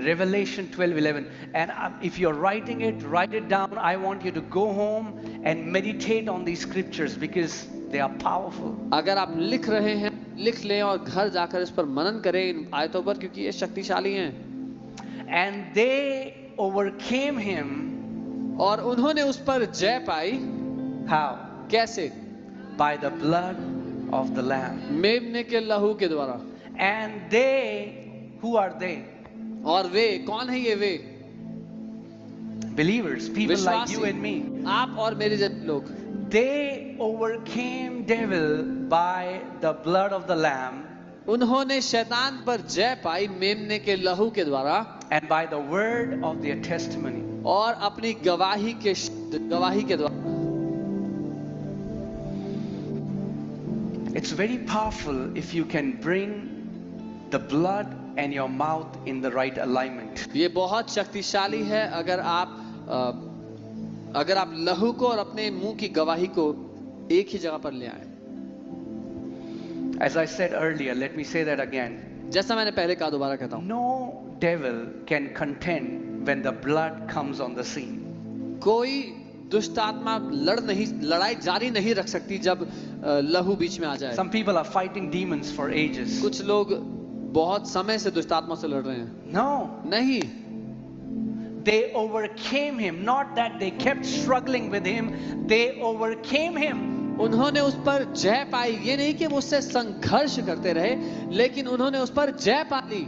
Revelation 12:11. And if you're writing it, write it down. I want you to go home and meditate on these scriptures because they are powerful. अगर आप लिख रहे हैं, लिख लें और घर जाकर इस पर मनन करें इन आयतों पर, क्योंकि ये शक्तिशाली हैं। And they overcame him. और उन्होंने उस पर जय पाई। How? कैसे? By the blood of the Lamb. मेमने के लहू के द्वारा। And they, who are they? और वे कौन है ये वे? Believers, people like you विश्वासी, and me. आप और मेरे जैसे लोग। They overcame devil by the blood of the Lamb उन्होंने शैतान पर जय पाई मेमने के लहू के द्वारा and by the word of their testimony. और अपनी गवाही के द्वारा। It's very powerful if you can bring the blood and your mouth in the right alignment. ये बहुत शक्तिशाली है अगर आप लहू को और अपने मुंह की गवाही को एक ही जगह पर ले आए। As I said earlier, let me say that again. जैसा मैंने पहले कहा, दोबारा कहता हूँ, No devil can contend when the blood comes on the scene. कोई दुष्ट आत्मा लड़ाई जारी नहीं रख सकती जब लहू बीच में आ जाए। Some people are fighting demons for ages. कुछ लोग बहुत समय से दुष्ट आत्मा से लड़ रहे हैं। No. नहीं, They overcame him. Not that they kept struggling with him. They overcame him. उन्होंने उस पर जय पाई। ये नहीं कि वो उससे संघर्ष करते रहे, लेकिन उन्होंने उस पर जय पा ली।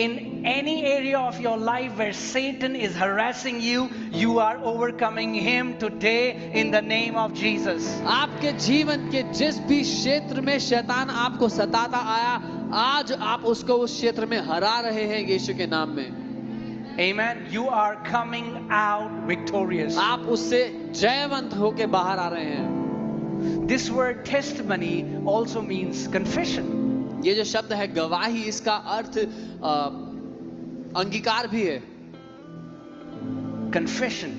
In any area of your life where Satan is harassing you, you are overcoming him today in the name of Jesus. आपके जीवन के जिस भी क्षेत्र में शैतान आपको सताता आया, आज आप उसको उस क्षेत्र में हरा रहे हैं यीशु के नाम में। Amen. You are coming out victorious. आप उससे जयवंत होके बाहर आ रहे हैं। This word testimony also means confession. ये जो शब्द है गवाही, इसका अर्थ अंगीकार भी है। Confession.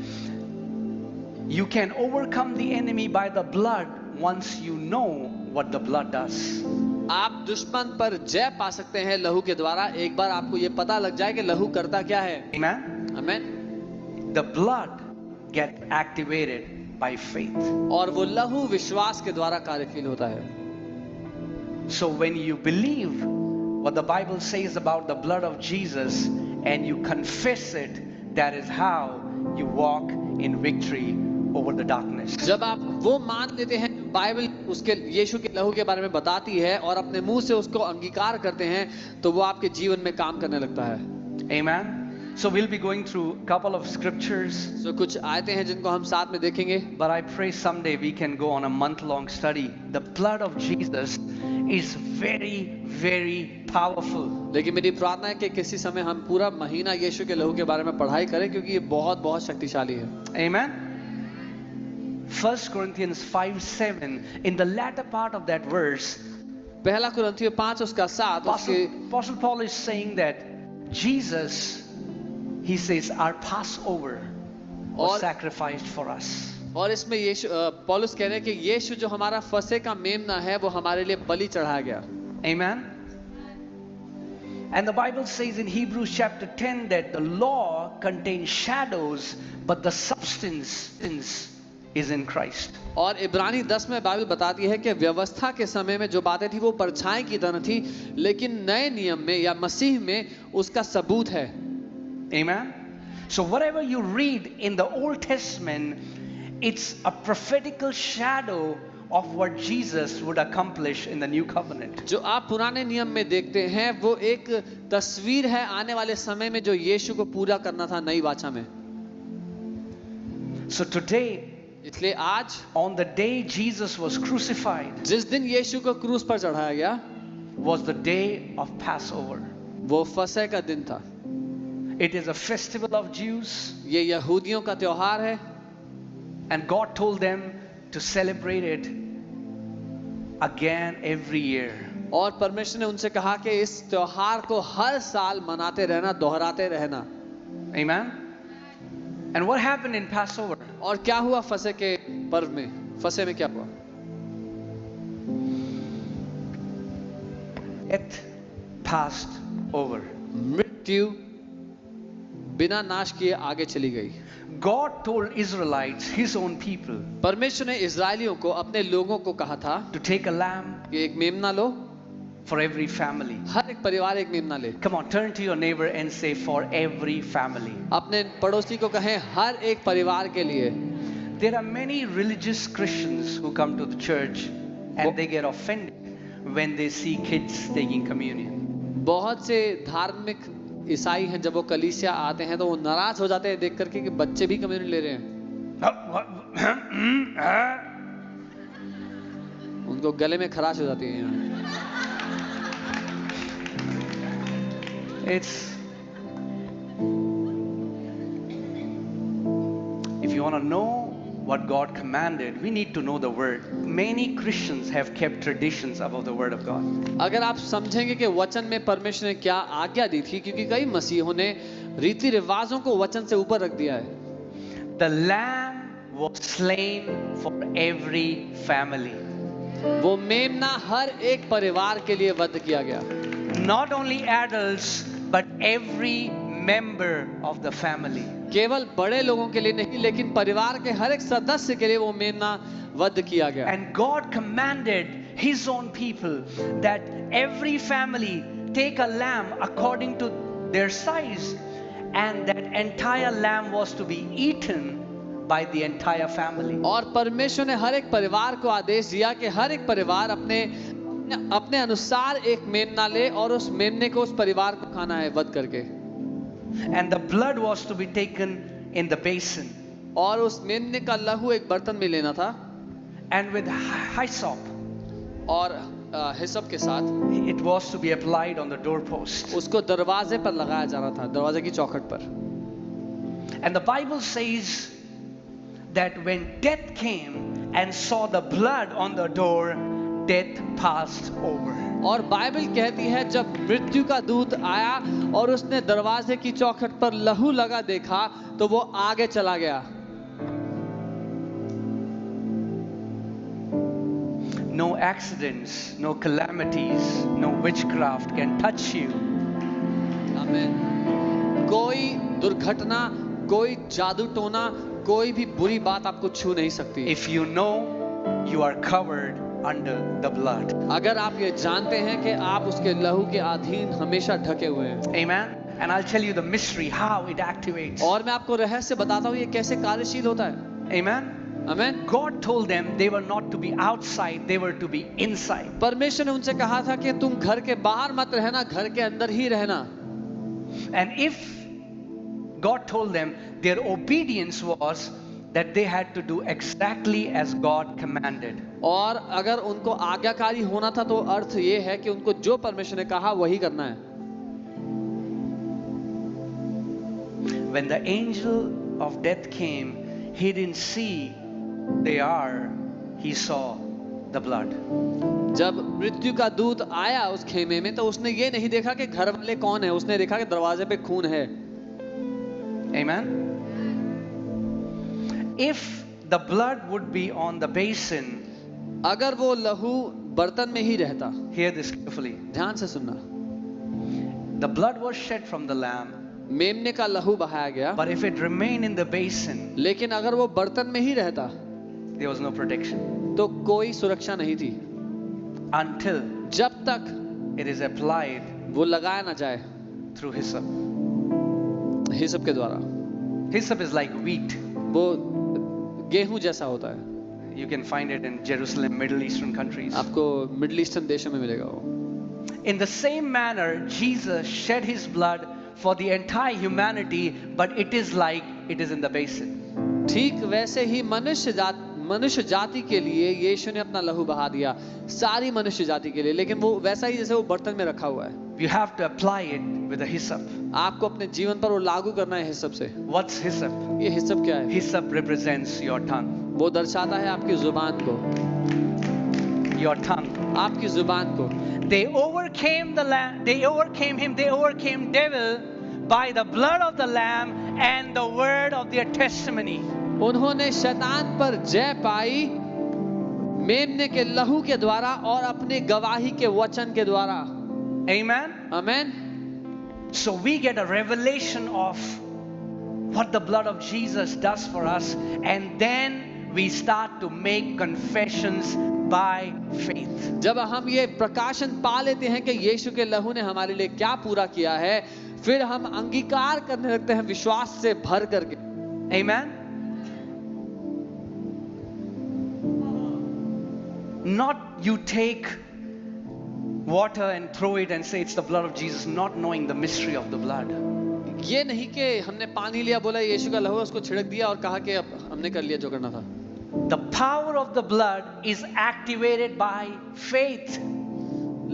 You can overcome the enemy by the blood once you know what the blood does. आप दुश्मन पर जय पा सकते हैं लहू के द्वारा, एक बार आपको ये पता लग जाए कि लहू करता क्या है। Amen. आमीन। The blood get activated by faith. और वो लहू विश्वास के द्वारा कार्यशील होता है। So when you believe what the Bible says about the blood of Jesus and you confess it, that is how you walk in victory over the darkness. जब आप वो मान लेते हैं, बाइबल उसके यीशु के लहू के बारे में बताती है और अपने मुंह से उसको अंगीकार करते हैं, तो वो आपके जीवन में काम करने लगता है। Amen. So we'll be going through a couple of scriptures. So कुछ आयतें हैं जिनको हम साथ में देखेंगे। But I pray someday we can go on a month-long study. The blood of Jesus is very, very powerful. लेकिन मेरी प्रार्थना है कि किसी समय हम पूरा महीना यीशु के लहू के बारे में पढ़ाई करें, क्योंकि ये बहुत बहुत शक्तिशाली है। Amen. 1 Corinthians 5:7, in the latter part of that verse, पहला कुरिन्थियों 5 उसका 7, Apostle Paul is saying that Jesus, he says, our Passover was sacrificed for us. और इसमें यीशु पौलुस कह रहे हैं कि यीशु जो हमारा फसह का मेमना है, वो हमारे लिए बलि चढ़ाया गया। Amen. And the Bible says in Hebrews chapter 10 that the law contains shadows, but the substance is in Christ. और इब्रानी 10 में बाइबल बताती है कि व्यवस्था के समय में जो बातें थी वो परछाई की तरह थी, लेकिन नए नियम में या मसीह में उसका सबूत है। Amen. So whatever you read in the Old Testament, it's a prophetical shadow of what Jesus would accomplish in the new covenant. जो आप पुराने नियम में देखते हैं, वो एक तस्वीर है आने वाले समय में जो यीशु को पूरा करना था नई वाचा में। So today, इसलिए आज, on the day Jesus was crucified, जिस दिन यीशु को क्रूस पर चढ़ाया गया, was the day of Passover. वो फसह का दिन था। It is a festival of Jews, ये यहूदियों का त्योहार है, and God told them to celebrate it again every year. और परमेश्वर ने उनसे कहा कि इस त्योहार को हर साल मनाते रहना, दोहराते रहना। Amen. And what happened in Passover? और क्या हुआ फसह के पर्व में? फसह में क्या हुआ? It passed over. मृत्यु बिना नाश किए आगे चली गई। God told Israelites, his own people, परमेश्वर ने इजरायलियों को, अपने लोगों को कहा था to take a lamb कि एक मेमना लो, for every family. हर एक परिवार एक मेमना ले। Come on, turn to your neighbor and say, for every family. अपने पड़ोसी को कहें हर एक परिवार के लिए। There are many religious Christians who come to the church and they get offended when they see kids taking communion. बहुत से धार्मिक ईसाई हैं, जब वो कलीसिया आते हैं तो वो नाराज हो जाते हैं देख करके कि बच्चे भी कम्युनियन ले रहे हैं। उनको गले में खराश हो जाती है यहाँ। If you want to know what God commanded, we need to know the word. Many Christians have kept traditions above the word of God. अगर आप समझेंगे कि वचन में परमेश्वर ने क्या आज्ञा दी थी, क्योंकि कई मसीहों ने रीति रिवाजों को वचन से ऊपर रख दिया है। The lamb was slain for every family. वो मेमना हर एक परिवार के लिए वध किया गया। Not only adults, but every member of the family. केवल बड़े लोगों के लिए नहीं, लेकिन परिवार के हर एक सदस्य के लिए वो मेमना वध किया गया। And God commanded his own people that every family take a lamb according to their size, and that entire lamb was to be eaten by the entire family. और परमेश्वर ने हर एक परिवार को आदेश दिया कि हर एक परिवार अपने अनुसार एक मेमना ले और उस मेमने को उस परिवार को खाना है वध करके। And the blood was to be taken in the basin. और उस मेमने का लहू एक बर्तन में लेना था। And with hyssop, और हिसप के साथ it was to be applied on the doorpost. उसको दरवाजे पर लगाया जा रहा था, दरवाजे की चौखट पर। And the Bible says that when death came and saw the blood on the door, death passed over. और बाइबल कहती है जब मृत्यु का दूत आया और उसने दरवाजे की चौखट पर लहू लगा देखा तो वो आगे चला गया। No accidents, no calamities, no witchcraft can touch you. आमीन। कोई दुर्घटना, कोई जादू टोना, कोई भी बुरी बात आपको छू नहीं सकती। If you know you are covered under the blood. अगर आप ये जानते हैं कि आप उसके लहू के अधीन हमेशा ढके हुए हैं। Amen. And I'll tell you the mystery how it activates. और मैं आपको रहस्य बताता हूँ ये कैसे कार्यशील होता है। Amen. आमीन। God told them they were not to be outside, they were to be inside. परमेश्वर ने उनसे कहा था कि तुम घर के बाहर मत रहना, घर के अंदर ही रहना। And if God told them, their obedience was that they had to do exactly as God commanded. और अगर उनको आज्ञाकारी होना था तो अर्थ ये है कि उनको जो परमेश्वर ने कहा वही करना है। When the angel of death came, he didn't see they are, he saw the blood. जब मृत्यु का दूत आया उस खेमे में तो उसने ये नहीं देखा कि घर वाले कौन है, उसने देखा कि दरवाजे पे खून है। Amen. If the blood would be on the basin, अगर वो लहू बर्तन में ही रहता, hear this carefully. ध्यान से सुनना, The blood was shed from the lamb, मेमने का लहू बहाया गया, but if it remained in the basin, लेकिन अगर वो बर्तन में ही रहता there was no protection तो कोई सुरक्षा नहीं थी until जब तक it is applied वो लगाया ना जाए through hyssop. हिसप के द्वारा। Hyssop is like wheat. वो गेहूं जैसा होता है, You can find it in Jerusalem, Middle Eastern countries. आपको मिडिल ईस्टर्न देशों में मिलेगा वो। In the same manner, Jesus shed his blood for the entire humanity, but it is like it is in the basin. ठीक वैसे ही मनुष्य जाति के लिए यीशु ने अपना लहू बहा दिया, सारी मनुष्य जाति के लिए, लेकिन वो वैसा ही जैसे वो बर्तन में रखा हुआ है। You have to apply it with a hyssop. आपको अपने जीवन पर वो लागू करना है हिसप से। What's hyssop? ये हिसप क्या है? Hyssop represents your tongue. वो दर्शाता है आपकी जुबान को, Your tongue. आपकी जुबान को। They overcame the lamb. They overcame him. They overcame devil by the blood of the lamb and the word of their testimony. उन्होंने शैतान पर जय पाई मेमने के लहू के द्वारा और अपने गवाही के वचन के द्वारा। Amen. आमीन। So we get a revelation of what the blood of Jesus does for us, and then we start to make confessions by faith. जब हम ये प्रकाशन पा लेते हैं कि यीशु के लहू ने हमारे लिए क्या पूरा किया है, फिर हम अंगीकार करने लगते हैं विश्वास से भर करके. Amen. Not you take water and throw it and say it's the blood of Jesus, not knowing the mystery of the blood. ये नहीं कि हमने पानी लिया, बोला यीशु का लहू, उसको छिड़क दिया और कहा कि अब हमने कर लिया जो करना था. The power of the blood is activated by faith.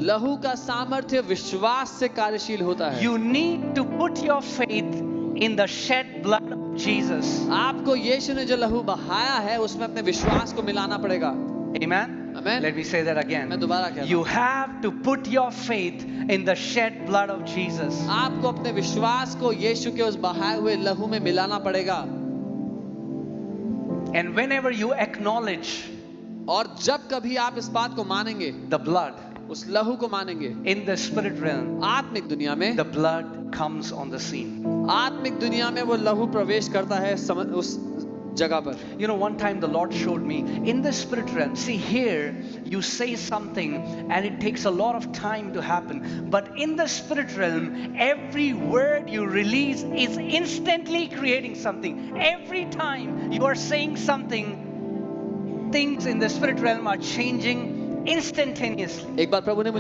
लहू का सामर्थ्य विश्वास से कार्यशील होता है. You need to put your faith in the shed blood of Jesus. आपको यीशु ने जो लहू बहाया है उसमें अपने विश्वास को मिलाना पड़ेगा. Amen. Amen. Let me say that again. मैं दोबारा कहता You हूं. have to put your faith in the shed blood of Jesus. आपको अपने विश्वास को यीशु के उस बहाए हुए लहू में मिलाना पड़ेगा. And whenever you acknowledge और जब कभी आप इस बात को मानेंगे, the blood उस लहू को मानेंगे, in the spirit realm, आत्मिक दुनिया में, the blood comes on the scene. आत्मिक दुनिया में वो लहू प्रवेश करता है उस जगह पर. You know, one time the Lord showed me in the spirit realm. See, here you say something and it takes a lot of time to happen. But in the spirit realm, every word you release is instantly creating something. Every time you are saying something, things in the spirit realm are changing instantaneously. एक बार प्रभु ने